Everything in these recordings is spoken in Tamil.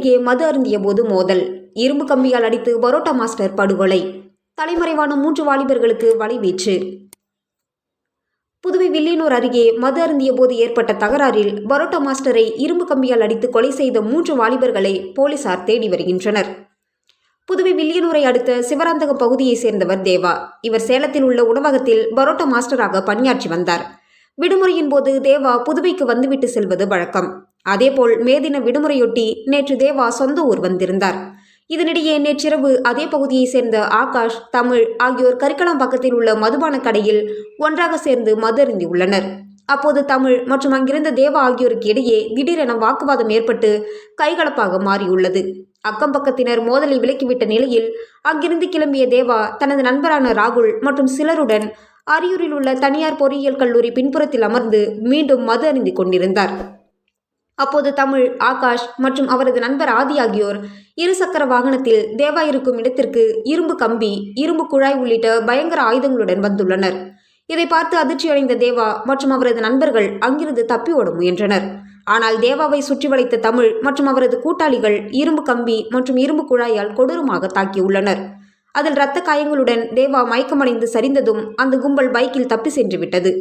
அருகே மது அருந்திய போது மோதல், இரும்பு கம்பியால் அடித்து பரோட்டா மாஸ்டர் படுகொலை, தலைமறைவான 3 வாலிபர்களுக்கு வலைவீச்சு. புதுவை வில்லியனூர் அருகே மது அருந்திய போது ஏற்பட்ட தகராறில் பரோட்டா மாஸ்டரை இரும்பு கம்பியால் அடித்து கொலை செய்த 3 வாலிபர்களை போலீசார் தேடி வருகின்றனர். புதுவை வில்லியனூரை அடுத்த சிவராந்தகம் பகுதியை சேர்ந்தவர் தேவா. இவர் சேலத்தில் உள்ள உணவகத்தில் பரோட்டா மாஸ்டராக பணியாற்றி வந்தார். விடுமுறையின் போது தேவா புதுவைக்கு வந்துவிட்டு செல்வது வழக்கம். அதேபோல் மேதின விடுமுறையொட்டி நேற்று தேவா சொந்த ஊர் வந்திருந்தார். இதனிடையே நேற்றிரவு அதே பகுதியை சேர்ந்த ஆகாஷ், தமிழ் ஆகியோர் கரிக்கலாம்பாக்கத்தில் உள்ள மதுபான கடையில் ஒன்றாக சேர்ந்து மது அருந்தியுள்ளனர். அப்போது தமிழ் மற்றும் அங்கிருந்த தேவா ஆகியோருக்கு இடையே திடீரென வாக்குவாதம் ஏற்பட்டு கைகலப்பாக மாறியுள்ளது. அக்கம்பக்கத்தினர் மோதலை விலக்கிவிட்ட நிலையில் அங்கிருந்து கிளம்பிய தேவா தனது நண்பரான ராகுல் மற்றும் சிலருடன் அரியூரில் உள்ள தனியார் பொறியியல் கல்லூரி பின்புறத்தில் அமர்ந்து மீண்டும் மது அருந்திக் கொண்டிருந்தார். அப்போது தமிழ், ஆகாஷ் மற்றும் அவரது நண்பர் ஆதி ஆகியோர் இருசக்கர வாகனத்தில் தேவா இருக்கும் இடத்திற்கு இரும்பு கம்பி, இரும்பு குழாய் உள்ளிட்ட பயங்கர ஆயுதங்களுடன் வந்துள்ளனர். இதை பார்த்து அதிர்ச்சியடைந்த தேவா மற்றும் அவரது நண்பர்கள் அங்கிருந்து தப்பி ஓட முயன்றனர். ஆனால் தேவாவை சுற்றி வளைத்த தமிழ் மற்றும் அவரது கூட்டாளிகள் இரும்பு கம்பி மற்றும் இரும்பு குழாயால் கொடூரமாக தாக்கியுள்ளனர். அதில் இரத்த காயங்களுடன் தேவா மயக்கமடைந்து சரிந்ததும் அந்த கும்பல் பைக்கில் தப்பி சென்று விட்டது.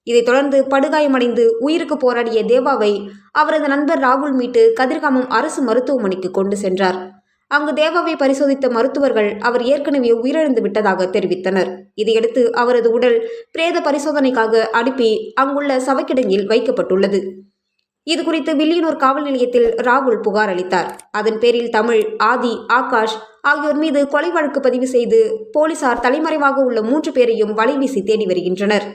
இதைத் தொடர்ந்து படுகாயமடைந்து உயிருக்கு போராடிய தேவாவை அவரது நண்பர் ராகுல் மீட்டு கதிர்காமம் அரசு மருத்துவமனைக்கு கொண்டு சென்றார். அங்கு தேவாவை பரிசோதித்த மருத்துவர்கள் அவர் ஏற்கனவே உயிரிழந்து விட்டதாக தெரிவித்தனர். இதையடுத்து அவரது உடல் பிரேத பரிசோதனைக்காக அனுப்பி அங்குள்ள சவக்கிடங்கில் வைக்கப்பட்டுள்ளது. இதுகுறித்து வில்லியனூர் காவல் நிலையத்தில் ராகுல் புகார் அளித்தார். அதன் பேரில் தமிழ், ஆதி, ஆகாஷ் ஆகியோர் மீது கொலை வழக்கு பதிவு செய்து போலீசார் தலைமறைவாக உள்ள 3 பேரையும் வலைவீசி தேடி வருகின்றனர்.